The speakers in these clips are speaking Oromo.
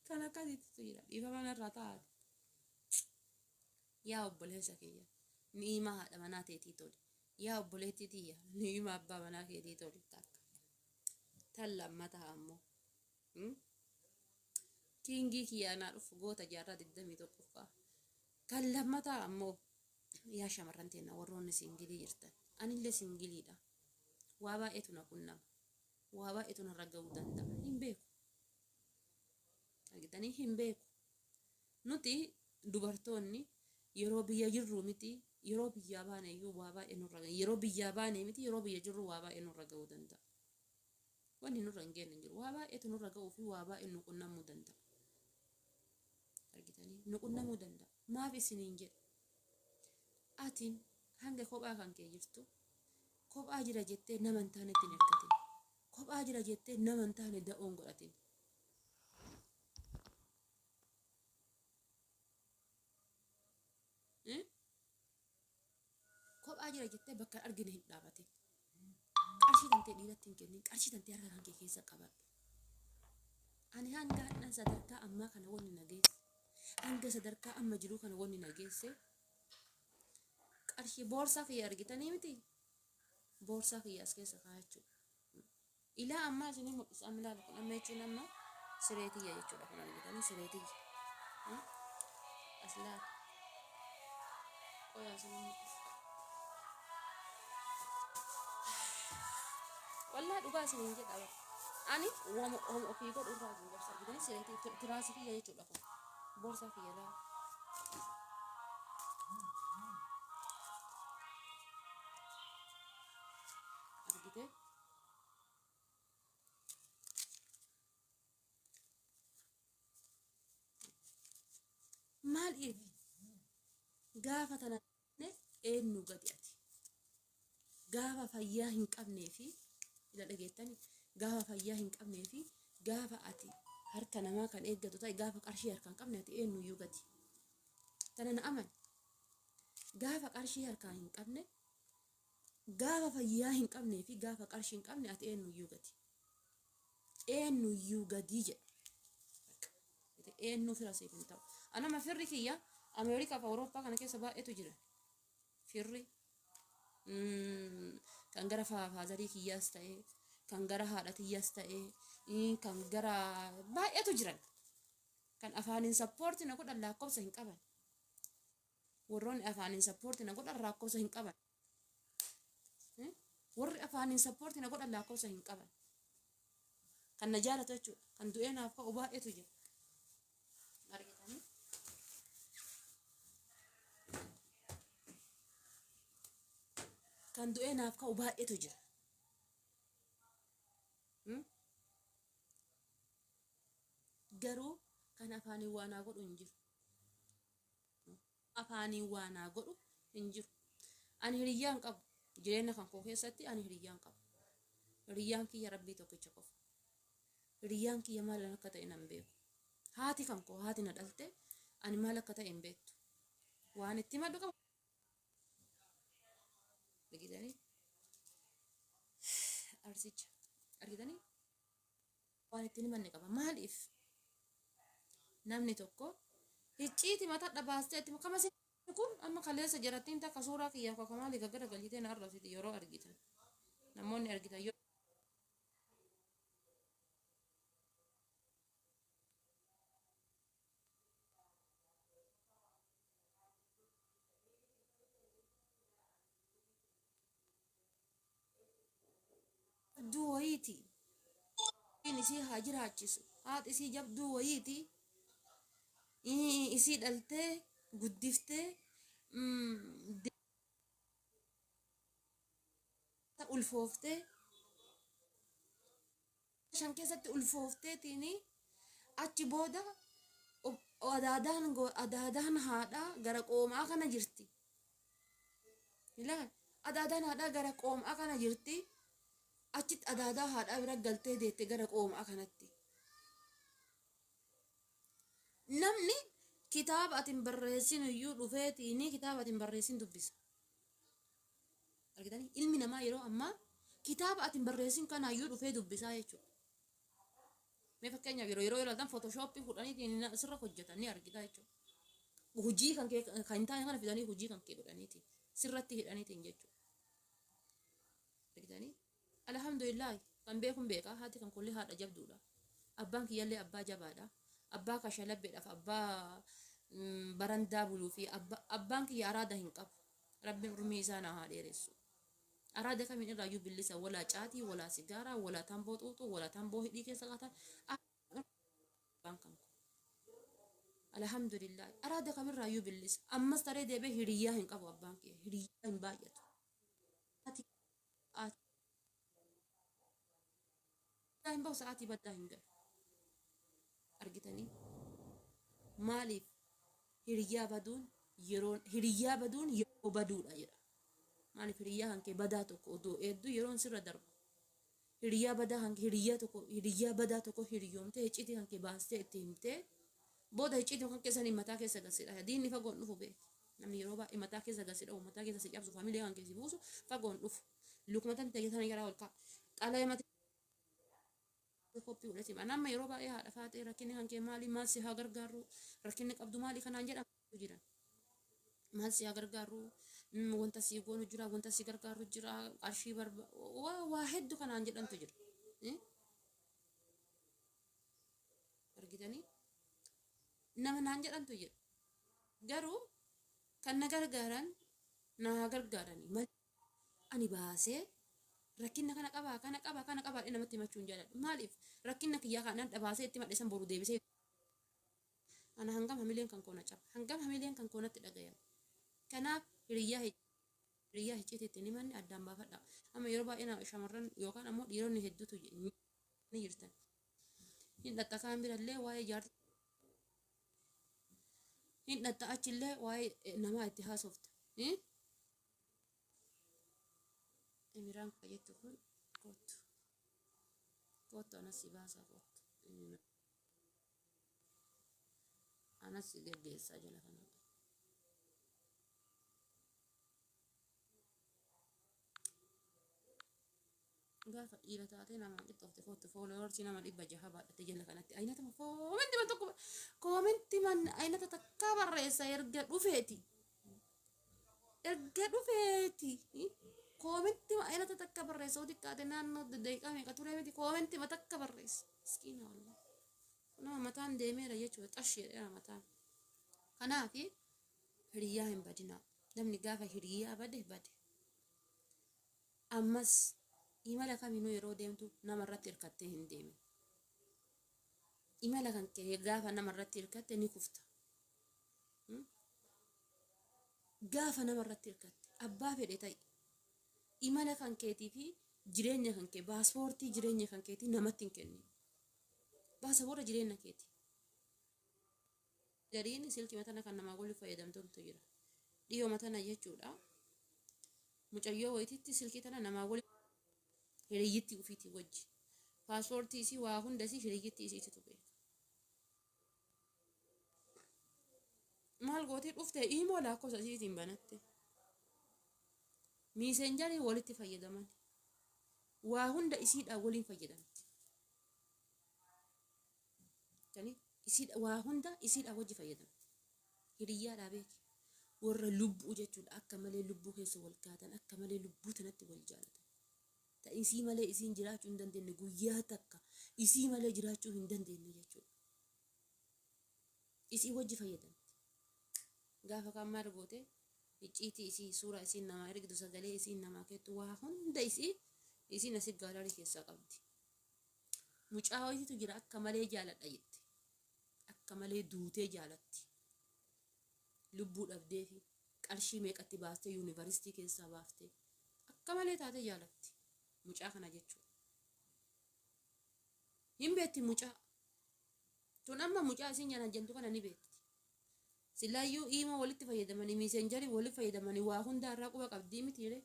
Kana akkasitti jira. Dhiifa manarraa taa'ate. Yaa obboleessa kiyya. Ni'ima haadha manaa teetii tole. Yaa obboleettii tiyya. Ni'ima abbaa manaa keetii tole takka. Tan lammataa ammoo. Kiingii kiyyaanaa dhufu goota jaarraa 21ffaa. Kan lammataa ammoo yaa shamarran teenna warroonni singilii jirtan. Anillee singiliidha. Waa baay'eetu na qunnama. Waa baay'eetu narra ga'uu danda'a. Hin beeku. Argitanii hin beeku. Nuti dubartoonni yeroo biyya jirru miti yeroo biyyaa baane iyyuu waa baay'ee nurra ga'a. Yeroo biyyaa baane miti yeroo biyya jirru waa baay'ee nurra ga'uu danda'a. Wanni nurra hin geenye jiru. Waa baay'eetu nurra ga'uu fi waa baay'ee nu qunnamuu danda'a. Argitanii nu qunnamuu danda'a. Maaf isiniin jedha? Atiin hanga kophaa kan kee jirtu kophaa jira jettee nama hin taane ittiin ergatin. Kophaa jira jettee nama hin taane da'oon godhatin. Kophaa jira jettee bakka argine hin dhaabatin. Qarshii tantee dhiiratti hin kennin. Qarshii tantee harka kan kee keessa qabadhu. Ani hanga hadhan sadarkaa ammaa kana wanni nageesse. Hanga sadarkaa amma jiru kana wanni nageesse. Qarshii boorsaa kiyya argitanii miti. Boorsaa kiyya as keessa kaa'achuu. Ilaa ammaa isin mul'isa amma ilaala kun amma jechuun amma sireetiyya jechuudha kun argitanii sireetiyya. As ilaala. Qoyaa isin mul'isa. Walaa dhugaa isiniin jedha bara. Ani wama ofii godhu irraa jiru boorsaa argitanii sireetii tiraasii kiyya jechuudha kun. Boorsaa kiyya laala. Argitee? Maaliif gaafa tana eenyu gadi ati? Gaafa fayyaa hin qabnee fi ila dhageettanii gaafa fayyaa hin qabnee fi gaafa ati harka namaa kan eeggatu ta'e gaafa qarshii harka hin qabne ati eenyuyyuu gadi. Tana na amani. Gaafa qarshii harka hin qabne gaafa fayyaa hin qabnee fi gaafa qarshii hin qabne ati eenyuyyuu gadi. Eenyuyyuu gadi jedha. Eenyu fira siif hin ta'u. Anama firri kiyya Ameerikaa fi Awurooppaa kana keessa baay'eetu jira. Firri kan gara faazarii kiyyaas ta'e, kan gara haadha kiyyaas ta'e, kan gara baay'eetu jiran. Kan afaaniin sappoortii na godhan lakkoofsa hin qaban. Warroonni afaaniin sappoortii na godhan lakkoofsa hin qaban. Warri afaaniin sappoortii na godhan lakkoofsa hin qaban. Kan na jaalatu jechuudha. Kan du'ee naaf ka'u baay'eetu jira. Argitanii? Kan du'ee naaf ka'u baay'eetu jira. Garuu kan afaaniin waa naa godhu hin jiru. Afaaniin waa naa godhu hin jiru. Ani hiriyyaan qabu. Jireenya kan koo keessatti ani hiriyyaan qabu. Hiriyyaan kiyya Rabbii tokkicha qofa. Hiriyyaan kiyya maal akka ta'e nan beeku. Haati kan koo haati na dhalte ani maal akka ta'e hin beektu. Waan itti maddu qabu. Argitanii? Arsicha. Argitanii? Waan itti himanne qaba. Maaliif? Namni tokko icciiti mataa dhabaastee itti kamasi kun amma kaleessa jarattiin takka suuraa kiyyaaf akka maali gaggara galchitee na arrabsiti yeroo argitan. Namoonni argitan yoo jabduu wayiiti. Isii haa jiraachisu. Haati isii jabduu wayiiti. Isii dhaltee guddiftee ulfooftee shan keessatti ulfoofteetiin achi booda adaadaan haadhaa gara qoomaa kana jirti. Adaadaan haadhaa gara qoomaa kana jirti. Achitti adaadaa haadhaa bira galtee deette gara qoomaa kanatti. Namni kitaaba atin barreessin iyyuu dhufeetiin kitaaba atin barreessin dubbisa. Argitanii? Ilmi namaa yeroo ammaa kitaaba atin barreessin kana iyyuu dhufee dubbisaa jechuudha. mee fakkeenyaaf yeroo ilaaltan footoshoppii fudhaniitiin asirra hojjetan ni argita jechuudha. Hojii kan kee kan hin taane kana fidanii hojii kan kee godhaniiti sirratti hidhaniitiin jechuudha. Argitanii alhamdulillah kan beekun beeka haati kan kulli haadha jabduudha. Abbaan kiyyallee abbaa jabaadha. Abbaa kashalabbeedhaaf abbaa barandaa buluu fi abbaan kiyya araada hin qabu. Rabbiin urmii isaa na haa dheeressu. Araada kamiin irraayyuu billisa walaa caatii walaa sigaaraa walaa tamboo xuuxuu walaa tamboo hidhii keessa qaatan abbaan kan alhamdulillah araada kamirraayyuu billisa ammas taree deebee hiriyyaa hin qabu abbaan kiyya hiriyyaa hin baay'atu. Hin bahu sa'aatii baddaa hin galu. Argitanii maaliif hiriyyaa baduun yeroo baduudha jedha. Maaliif hiriyyaa kan kee badaa tokko odoo hedduu yeroon sirra darba. Hiriyyaa badaa tokko hiriyoomtee icciitii kan kee baastee itti himtee booda icciitii kan keessanii mataa keessa gassidha. Diinni fagoon dhufu beeku. Namni yeroo baay'ee mataa keessa gassidha mataa keessa si cabsu faamilee kan keessi buusu fagoon dhufu. Lukumatan tajaajilanii garaa ol ka'a. Xalayee mataa koppii godhate nama yeroo baay'ee haadha faatee rakkinni kan kee maali maal si haa gargaaru rakkinni qabdu maali kanaan jedhamu jiran maal si haa gargaaru wanta si goonu jira wanta si gargaaru jira qarshii waa hedduu kanaan jedhamtu jira. Argitanii nama naan jedhamtu jira garuu kan na gargaaran na haa gargaaranii malee ani baasee rakkinna kana qaba namatti himachuu hin jaalladhu. Maaliif rakkinna kiyyaa kanaan dhabaasee itti madhisan boru deebisee ana hangam hamileen kan koona caba hangam hamileen kan koonatti dhagayan. Kanaaf hiriyyaa icciitii itti himanni addaan baafadha. Amma yeroo baay'ee shamarran yookaan ammoo dhiironni hedduutu ni jirtan. Hin dhatta kaan birallee waa'ee jaartii hin dhatta achillee waa'ee namaa itti haasofta. Emiraan jettu kun kottu anas si baasaa kottu anas si geggeessaa jala kana gaafa dhiira taatee nama qixxoofte kottu fooloorsii nama 600 baadhatte jala kanatti aynatama koomenti man tokko koomenti man aynata takkaa barreessa erga dhufeeti koomenti aynata takka barreessa odi kaate naannoo daqiiqaa meeqa turee miti koomenti ma takka barreessa miskiina wallah nama mataan deemeera jechuudha xashieedha mataan. Kanaaf hiriyyaa hin badinaa namni gaafa hiriyyaa bade ammas imala kaminuu yeroo deemtu namarratti hirkattee hin deemin. Imala kan kee gaafa namarratti hirkatte ni kufta. Gaafa namarratti hirkatte abbaa fedhe ta'i. Imala kan keetii fi jireenya kan kee paaspoortii jireenya kan keetii namatti hin kennin. Paasapoortii jireenya keetii. Gariin silkii matana kan namaa waliin fayyadamtutu jira. Dhiyoo matana jechuudha. Mucayyoo wayitiitti silkii tana namaa waliin hiriyyittii ufiitii wajji. Paaspoortii isii waa hunda isii hiriyyittii isiitu beeka. Maal gootii dhufte immoo lakkoofsa isiitiin banatte. Miisenjarii walitti fayyadaman waa hunda isiidhaan waliin fayyadamti. Waa hunda isiidhaan wajji fayyadamti. Hiriyyaadhaa beeki warra lubbuu jechuudha akka malee lubbuu keessa wal kaatan akka malee lubbuu tanatti wal jaalatan. Isii malee isiin jiraachuu hin dandeenye guyyaa takka isii malee jiraachuu hin dandeenye jechuudha. Isii wajji fayyadamti. Gaafa kan maal goote icciitii isii suuraa isiin namaa ergitu sagalee isiin namaa kettu waa hunda isiin asii gaalarii keessaa qabdi. Mucaa wayiitu jira akka malee jaaladha jette. Akka malee duutee jaalatti. Lubbuu dhabdee fi qarshii meeqatti baastee yuunivarsiitii keessaa baaftee akka malee taatee jaalatti. Mucaa kana jechuudha. Hin beetti mucaa. Tun amma mucaa isiin nyaatan jentu kana ni beetti. Silaayyuu iima walitti fayyadamanii miisenjarii walitti fayyadamanii waa hunda irraa quba qabdii mitiire.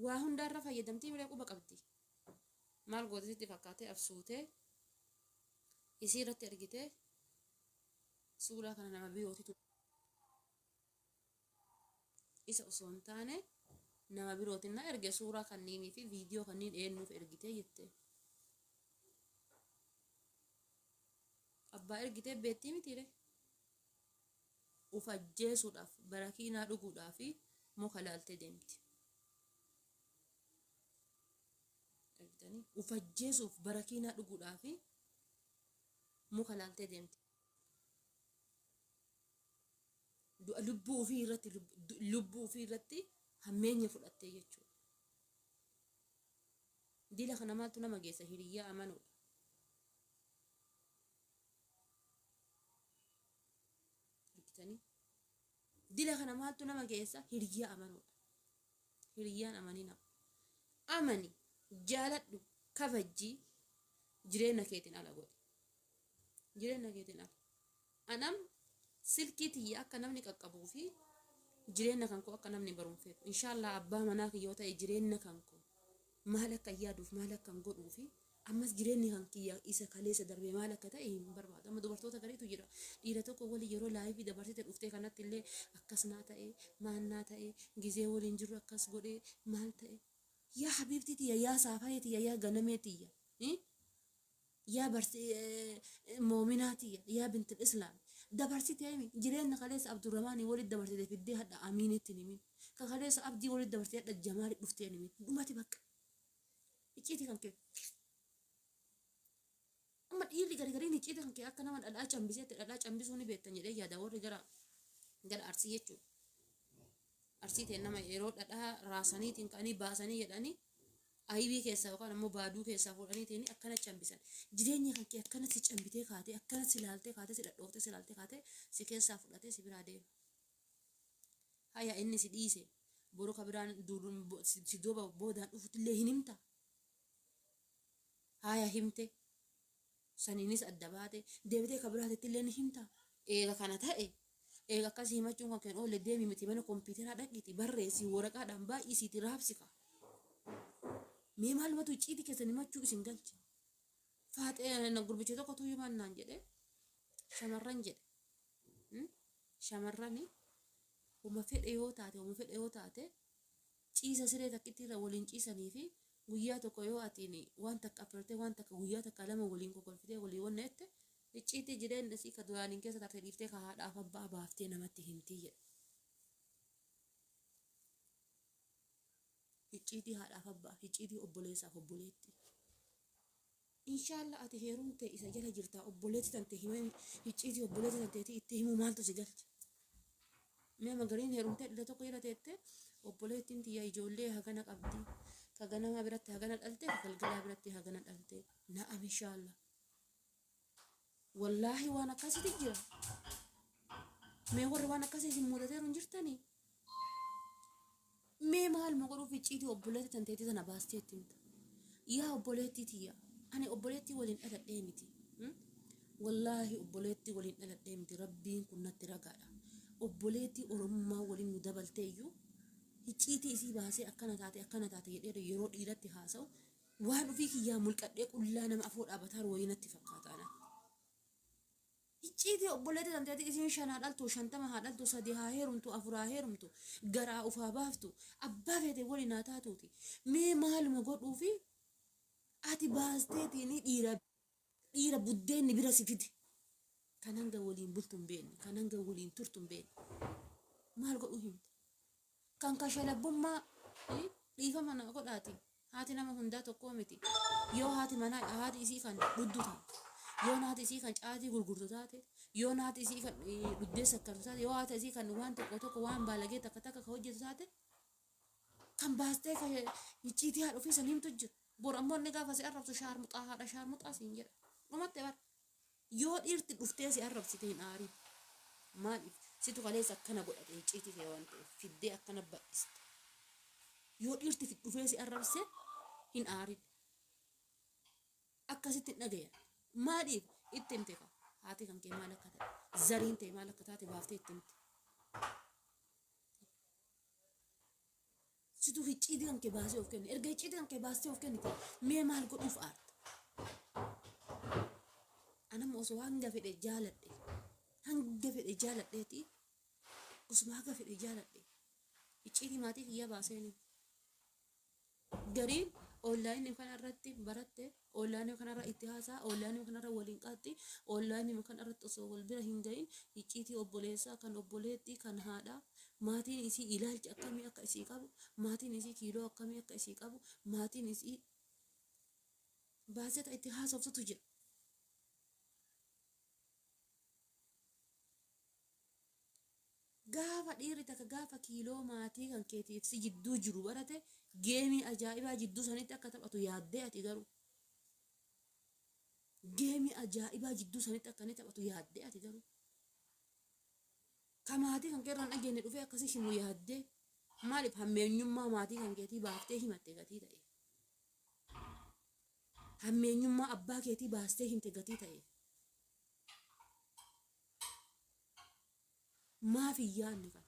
Waa hunda irra fayyadamtii miree quba qabdi. Maal goote sitti fakkaatee absuutee isii irratti argitee suuraa kana nama biyyootitu isa osoo hin taane nama birootiin na erge suuraa kanniinii fi viidiyoo kanniin eenyuuf ergitee jette. Abbaa ergitee beettii mitiire. Uf ajjeesuudhaaf barakiinaa dhuguudhaaf muka laaltee deemti. Uf ajjeesuuf barakiinaa dhuguudhaaf muka laaltee deemti. Lubbuu ofii irratti hammeenya fudhattee jechuudha. Dila kana maaltu nama geessa? Hiriyyaa amanuudha. Dila kana maaltu nama geessa? Hiriyyaa amanuudha. Hiriyyaan amanina. Amani, jaaladhu, kabajjii, jireenya keetiin ala godhi. Jireenya keetiin ala. Anam silkii tiyya akka namni qaqqabuu fi jireenya kan koo akka namni barumfeetu. Inshaallah abbaa manaa kiyyoo ta'e jireenya kan koo maal akka yaaduuf maal akka godhuu fi ammas jireenyi kan kiyya isa kaleessa darbee maal akka ta'e hin barbaadu. Amma dubartoota gariitu jira. Dhiira tokko walii yeroo laayifii dabarsite dhuftee kanatti illee akkas naa ta'e maal naa ta'e gizee waliin jiru akkas godhee maal ta'e. Yaa habiibti tiyya yaa saafayee tiyya yaa ganamee tiyya yaa moominaa tiyya yaa bintil islaam dabarsitee jireenya kaleessa Abdurrahmaanii walitti dabarsite fiddee hadha Amiinitti nimin ka kaleessa Abdii walitti dabarsite hadha Jamaali dhuftee nimin dhumati bakka icciiti kan kee amma dhiirri gargariin icciiti kan kee akka nama dhadhaa cambiseetti dhadhaa cambisuu ni beektan jedhee yaada warri gara Arsii jechuudha. Arsii ta'e nama yeroo dhadhaa raasaniitiin ka'anii baasanii jedhanii aybii keessaa yookaan ammoo baaduu keessaa fuudhaniitiin akkana cambisan. Jireenya kan kee akkana si cambitee kaatee akkana si laaltee kaatee si dhadhooftee si laaltee kaatee si keessaa fudhatee si biraa deema. Haya inni si dhiise boroo ka biraan si dooba boodaan dhufutillee hin himta. Haya himte saniinis adda baate deebitee ka biraatittillee ni himta. Eega kana ta'e eega akkas himachuun kan kennu oolle deemi miti mana kompiitaraa dhaqiti barreessi waraqaadhaan baay'isiiti raabsika. Mee maalumatu icciitii keessan himachuu isin galche? Faaxee gurbicha tokko tuyyuu mannaan jedhe shamarran jedhe. Shamarrani uma fedhe yoo taate ciisa siree takkitti irra waliin ciisanii fi guyyaa tokko yoo atiin waan takka afirtee waan takka guyyaa takka lama waliin kokolfitee walii wanna jette icciitii jireenya isii ka duraaniin keessa tarte dhiiftee ka haadhaaf abbaa baaftee namatti himtii jedhe. Icciitii haadhaaf abbaa, icciitii obboleessaaf obboleetti. Inshaallah ati heerumte isa jala jirtaa obboleetti tante himee icciitii obboleetti tanteetii itti himuu maaltu si galche? Mee magariin heerumtee dhira tokko jala teette obboleettiin tiyya ijoollee hagana qabdi. Ka ganama biratti hagana dhalte, ka galgalaa biratti hagana dhalte. Na'am inshaallah. Wallaahi waan akkasitti jira. Mee warri waan akkasii isin mudateeru hin jirtanii? Mee maal godhuuf icciitii obboleetti tanteetii sana baasteetti himta? Yaa obboleettii tiyya ani obboleettii waliin dhaladhee miti. Wallaahi obboleettii waliin dhaladhee miti. Rabbiin kun natti ragaadha. Obboleettii oromummaa waliin nu dabaltee iyyuu icciitii isii baasee akkana taate jedhee yeroo dhiiratti haasa'u waan ofii kiyyaa mulqadhee qullaa nama afoo dhaabataan wayii natti fakkaataana. Icciitii obboleetti tanteetii isiin 5 haa dhaltu 50 haa dhaltu 3 haa heerumtu 4 haa heerumtu garaa ufaa baaftu abbaa feete waliin haa taatuuti. Mee maaluma godhuufi ati baasteetiin dhiira buddeenni bira si fide kan hanga waliin bultu hin beekne kan hanga waliin turtu hin beekne maal godhuu himta? Kan kashalabbummaa dhiifama na godhaati. Haati nama hundaa tokkoo miti. Yoo haati manaa haati isii kan dhuddu taate yoo haati isii kan caatii gurgurtu taate yoo haati isii kan dhuddee sakkartu taate yoo haati isii kan waan tokko waan baalagee takka ka hojjetu taate kan baastee ka icciitii haadha ofii san himtu jira. Bor ammoo inni gaafa si arrabsu shaarmuxaa haadha shaarmuxaa siin jedha. Dhumatte bara yoo dhiirti dhuftee si arrabsite hin aarin. Maaliif situ kaleessa akkana godhate icciitii kee waan ta'eef fiddee akkana bal'iste. Yoo dhiirti dhufee si arrabse hin aarin. Akkasitti hin dhagayan. Maaliif itti himte ka haati kan kee maal akka ta'e zariin ta'e maal akka taate baaftee itti himte. Situ icciitii kan kee baasee of kenne erga icciitii kan kee baasee of kennite mee maal godhuuf aarta? Anamma osoo hanga fedhe jaaladheeti osuma hanga fedhe jaaladhe icciitii maatii kiyya baaseen gariin online kanarratti baratte online kanarra itti haasaa online kanarra waliin qaatti online kanarratti osoo wal bira hin gahin icciitii obboleessaa kan obboleetti kan haadha maatiin isii ilaalcha akkamii akka isii qabu maatiin isii kiiloo akkamii akka isii qabu maatiin isii baaseta itti haasoftutu jira. Gaafa dhiirri takka gaafa kiiloo maatii kan keetiif si jidduu jiru barate geemii ajaa'ibaa jidduu sanitti akka taphatu yaaddee ati garuu geemii ajaa'ibaa jidduu sanitti akka inni taphatu yaaddee ati garuu ka maatii kan keerraan dhageenye dhufee akkasii himu yaaddee maaliif hammeenyummaa maatii kan keetii baaftee himatte gatii ta'e hammeenyummaa abbaa keetii baastee himte gatii ta'e maaf iyyaanni kan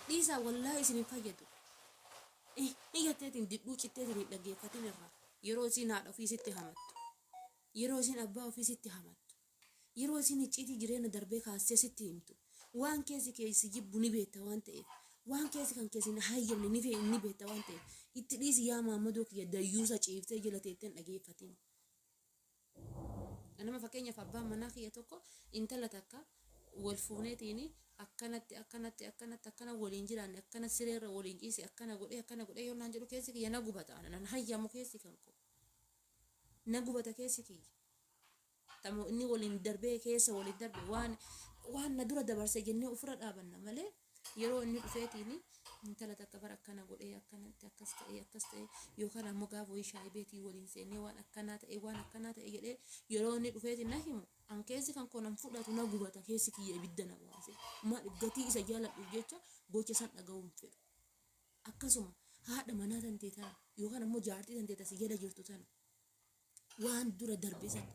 dhiisaa wallaahi isin hin fayyadu iyyateetiin didhuu citteetiin hin dhaggeeffatin irraa yeroo isin haadha ofiisitti hamattu yeroo isin abbaa ofiisitti hamattu yeroo isin icciitii jireenya darbee kaastee sitti himtu waan keessi jibbu ni beekta waan ta'eef waan keessi kan keessi hayyamne ni beekta waan ta'eef itti dhiisi yaa maammadoo kiyya dayyuusa ciiftee jala teetteen dhageeffatin. Nama fakkeenyaaf abbaan manaa kiyya tokko intala takka wal fuuneetiin akkana waliin jiraanne akkana sireerra waliin ciise akkana godhee yoo naan jedhu keessi kiyya na gubata nan hayyamu keessi kan koo na gubata keessi kiyya tamoo inni waliin darbee keessa waliin darbe waan na dura dabarse jennee ofirra dhaabanna malee yeroo inni dhufeetiin intala takka bara akkana godhee akkanatti akkas ta'e yookaan ammoo gaafa wayii shaayii beetii waliin seennee waan akkanaa ta'e jedhee yeroo inni dhufeetiin na himu an keessi kan koo nan fudhatu na gubata keessi kiyya ibidda na baase maaliif gatii isa jaaladhuuf jecha gocha san dhaga'uun fedhu akkasuma haadha manaa tantee tana yookaan ammoo jaartii tantee tasi jala jirtu tana waan dura darbe san